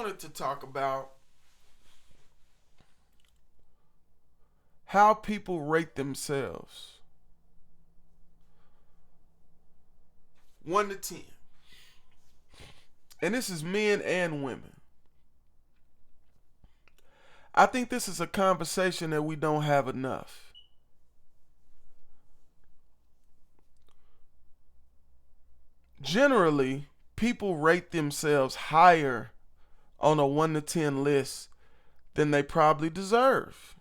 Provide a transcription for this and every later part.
wanted to talk about how people rate themselves. 1 to 10. And this is men and women. I think this is a conversation that we don't have enough. Generally, people rate themselves higher on a 1 to 10 list than they probably deserve.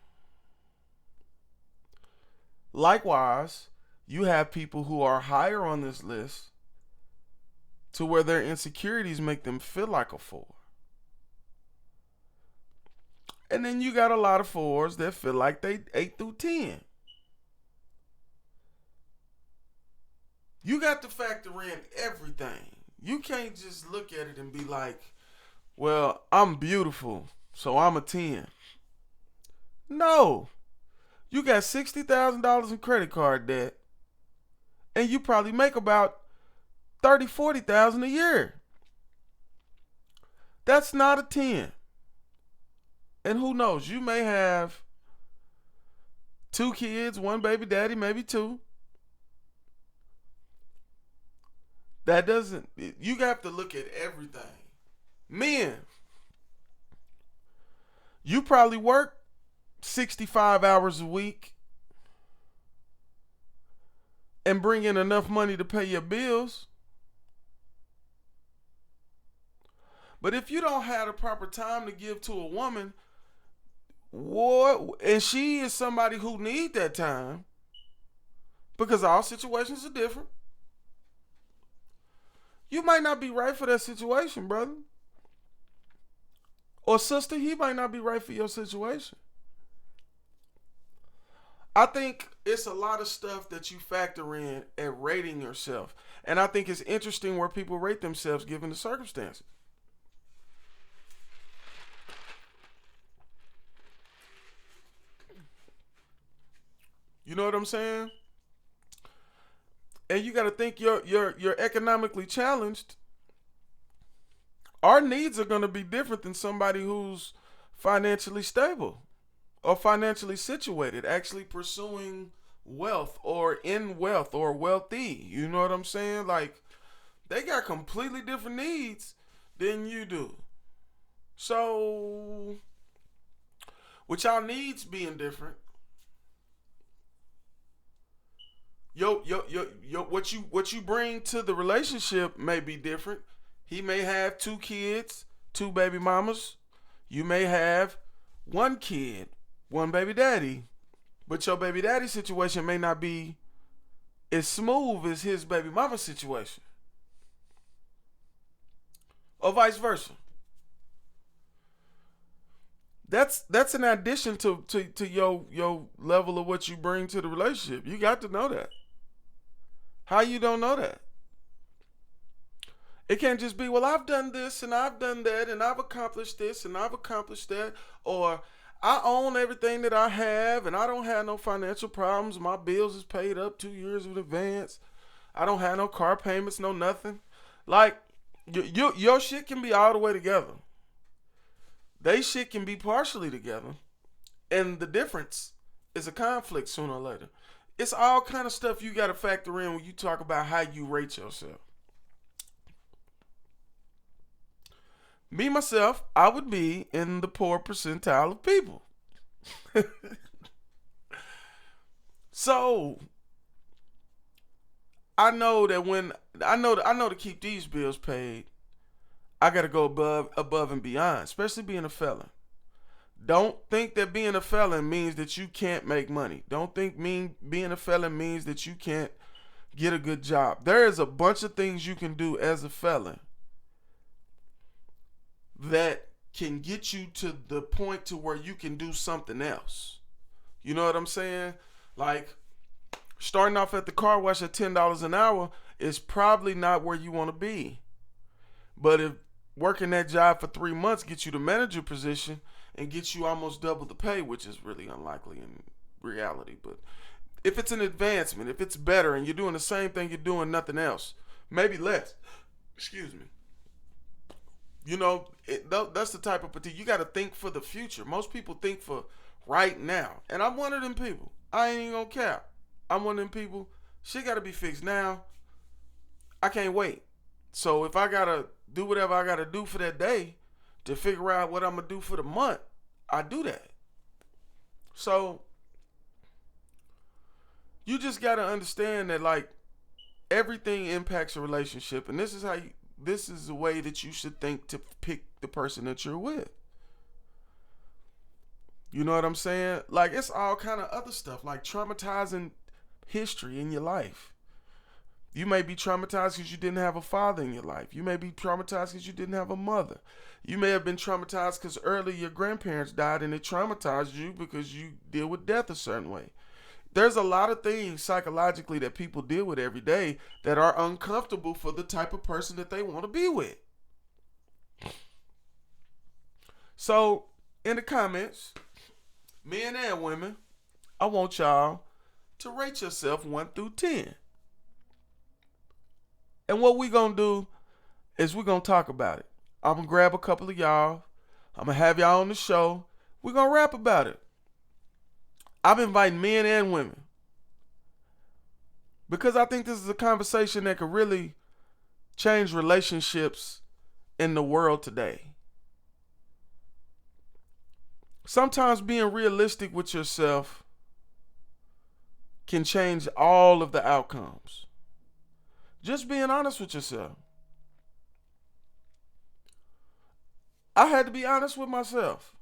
Likewise, you have people who are higher on this list to where their insecurities make them feel like a 4. And then you got a lot of 4s that feel like they 8 through 10. You got to factor in everything. You can't just look at it and be like, well, I'm beautiful, so I'm a 10. No. You got $60,000 in credit card debt, and you probably make about $30,000-$40,000 a year. That's not a 10. And who knows, you may have 2 kids, 1 baby daddy, maybe 2. That doesn't, you have to look at everything. Men, you probably work 65 hours a week and bring in enough money to pay your bills. But if you don't have the proper time to give to a woman, and she is somebody who needs that time, because all situations are different, you might not be right for that situation, brother. Or sister, he might not be right for your situation. I think it's a lot of stuff that you factor in at rating yourself. And I think it's interesting where people rate themselves given the circumstances. You know what I'm saying? And you got to think you're economically challenged. Our needs are going to be different than somebody who's financially stable or financially situated, actually pursuing wealth or in wealth or wealthy. You know what I'm saying? Like, they got completely different needs than you do. So, with y'all needs being different, what you bring to the relationship may be different. He may have 2 kids, 2 baby mamas. You may have 1 kid, 1 baby daddy. But your baby daddy situation may not be as smooth as his baby mama situation. Or vice versa. That's an addition to your level of what you bring to the relationship. You got to know that. How you don't know that? It can't just be, well, I've done this and I've done that and I've accomplished this and I've accomplished that, or I own everything that I have and I don't have no financial problems. My bills is paid up 2 years in advance. I don't have no car payments, no nothing. Like, your shit can be all the way together. They shit can be partially together. And the difference is a conflict sooner or later. It's all kind of stuff you got to factor in when you talk about how you rate yourself. Me, myself, I would be in the poor percentile of people. So, I know that I know to keep these bills paid, I got to go above and beyond, especially being a felon. Don't think that being a felon means that you can't make money. Don't think being a felon means that you can't get a good job. There is a bunch of things you can do as a felon that can get you to the point to where you can do something else. You know what I'm saying? Like, starting off at the car wash at $10 an hour is probably not where you want to be. But if working that job for 3 months gets you the manager position and gets you almost double the pay, which is really unlikely in reality. But if it's an advancement, if it's better and you're doing the same thing you're doing, nothing else, maybe less. Excuse me. That's the type of petite. You got to think for the future. Most people think for right now. And I'm one of them people. I ain't even gonna cap. I'm one of them people. Shit got to be fixed now. I can't wait. So if I got to do whatever I got to do for that day to figure out what I'm going to do for the month, I do that. So you just got to understand that, like, everything impacts a relationship. And this is the way that you should think to pick the person that you're with. You know what I'm saying? Like, it's all kind of other stuff, like traumatizing history in your life. You may be traumatized because you didn't have a father in your life. You may be traumatized because you didn't have a mother. You may have been traumatized because early your grandparents died and it traumatized you because you deal with death a certain way. There's a lot of things psychologically that people deal with every day that are uncomfortable for the type of person that they want to be with. So, in the comments, men and women, I want y'all to rate yourself 1 through 10. And what we gonna do is we're gonna talk about it. I'm gonna grab a couple of y'all. I'm gonna have y'all on the show. We're gonna rap about it. I'm inviting men and women because I think this is a conversation that could really change relationships in the world today. Sometimes being realistic with yourself can change all of the outcomes. Just being honest with yourself. I had to be honest with myself.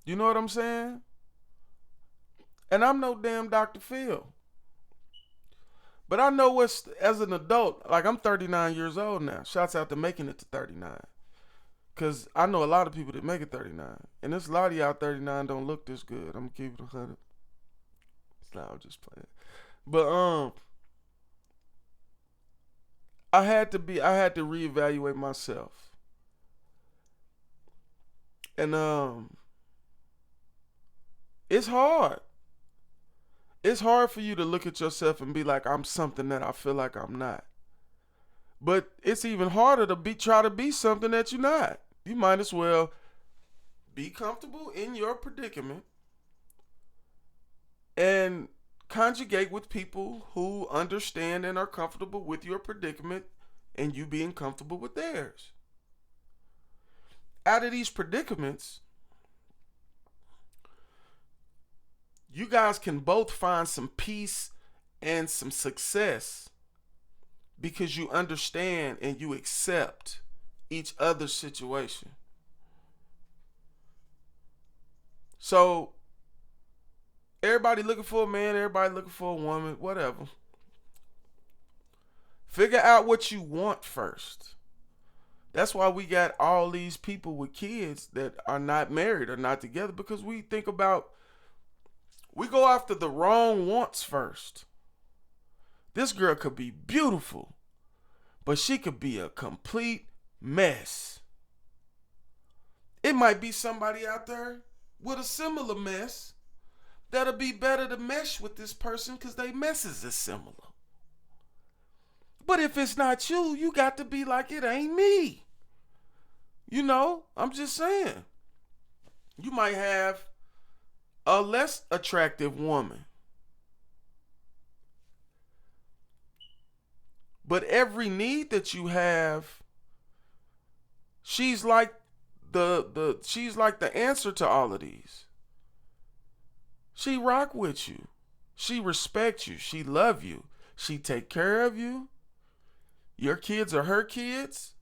You know what I'm saying? And I'm no damn Dr. Phil. But I know what's, as an adult, like I'm 39 years old now. Shouts out to making it to 39. Because I know a lot of people that make it 39. And there's a lot of y'all 39 don't look this good. I'm going to keep it 100. It's not, I'm just playing. But I had to reevaluate myself. And it's hard. It's hard for you to look at yourself and be like, I'm something that I feel like I'm not. But it's even harder to try to be something that you're not. You might as well be comfortable in your predicament and conjugate with people who understand and are comfortable with your predicament and you being comfortable with theirs. Out of these predicaments, you guys can both find some peace and some success because you understand and you accept each other's situation. So, everybody looking for a man, everybody looking for a woman, whatever. Figure out what you want first. That's why we got all these people with kids that are not married or not together, because we go after the wrong wants first. This girl could be beautiful, but she could be a complete mess. It might be somebody out there with a similar mess that'll be better to mesh with this person because they messes is similar. But if it's not you, you got to be like, it ain't me. You know, I'm just saying. You might have a less attractive woman, but every need that you have, she's like the answer to all of these. She rock with you. She respect you. She love you. She take care of you. Your kids are her kids.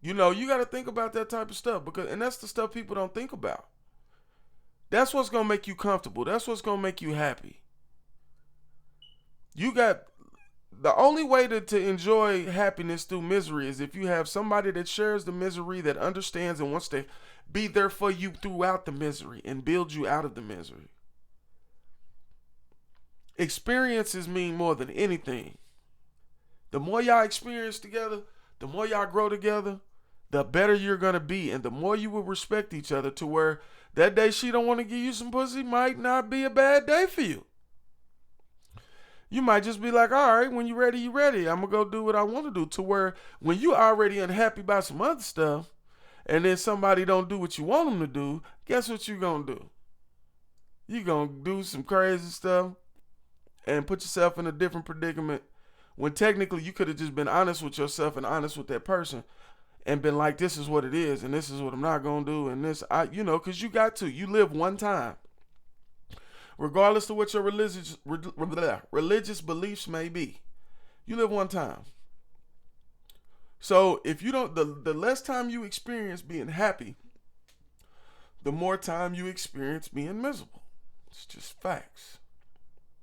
You know, you got to think about that type of stuff, and that's the stuff people don't think about. That's what's going to make you comfortable. That's what's going to make you happy. The only way to enjoy happiness through misery is if you have somebody that shares the misery, that understands and wants to be there for you throughout the misery and build you out of the misery. Experiences mean more than anything. The more y'all experience together, the more y'all grow together, the better you're going to be. And the more you will respect each other, to where that day she don't want to give you some pussy might not be a bad day for you. You might just be like, all right, when you ready, you ready. I'm gonna go do what I want to do. To where when you already unhappy about some other stuff, and then somebody don't do what you want them to do, guess what you gonna do? You gonna do some crazy stuff and put yourself in a different predicament when technically you could have just been honest with yourself and honest with that person and been like, this is what it is and this is what I'm not gonna do and this, because you got to. You live one time. Regardless of what your religious beliefs may be, you live one time. So if you don't, the less time you experience being happy, the more time you experience being miserable. It's just facts.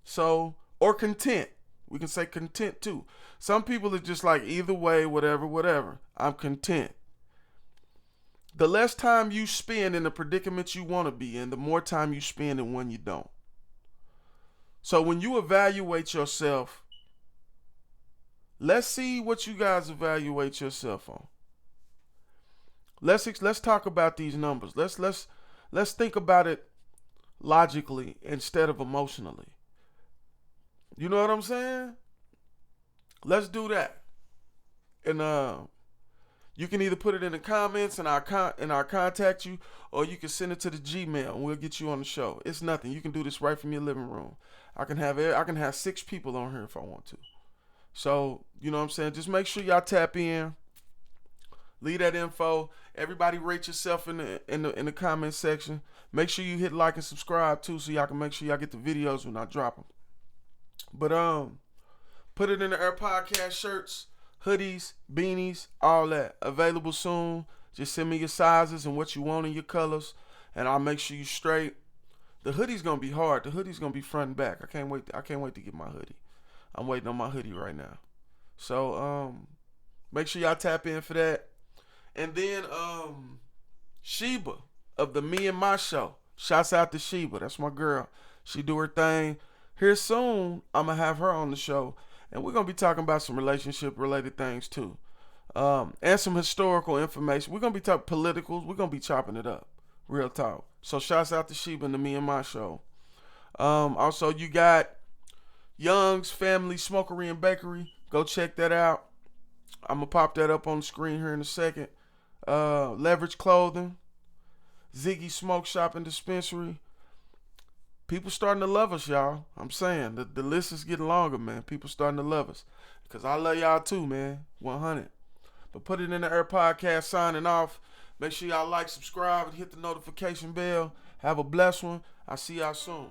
So, or content. We can say content too. Some people are just like, either way, whatever. I'm content. The less time you spend in the predicament you want to be in, the more time you spend in one you don't. So when you evaluate yourself, let's see what you guys evaluate yourself on. Let's talk about these numbers. Let's think about it logically instead of emotionally. You know what I'm saying? Let's do that. And you can either put it in the comments and I'll contact you, or you can send it to the Gmail and we'll get you on the show. It's nothing. You can do this right from your living room. I can have 6 people on here if I want to. So, you know what I'm saying? Just make sure y'all tap in. Leave that info. Everybody rate yourself in the comment section. Make sure you hit like and subscribe too, so y'all can make sure y'all get the videos when I drop them. But put it in the Air Podcast shirts, hoodies, beanies, all that. Available soon. Just send me your sizes and what you want in your colors, and I'll make sure you straight. The hoodie's gonna be hard. The hoodie's gonna be front and back. I can't wait to get my hoodie. I'm waiting on my hoodie right now. So make sure y'all tap in for that. And then Sheba of the Me and My Show. Shouts out to Sheba. That's my girl. She do her thing. Here soon, I'm gonna have her on the show, and we're gonna be talking about some relationship related things too. And some historical information. We're gonna be talking politicals. We're gonna be chopping it up. Real talk. So shouts out to Sheba and the Me and My Show. Also, you got Young's Family Smokery and Bakery. Go check that out. I'm going to pop that up on the screen here in a second. Leverage Clothing. Ziggy Smoke Shop and Dispensary. People starting to love us, y'all. I'm saying, the list is getting longer, man. People starting to love us. Because I love y'all too, man. 100. But put it in the Air Podcast, signing off. Make sure y'all like, subscribe, and hit the notification bell. Have a blessed one. I'll see y'all soon.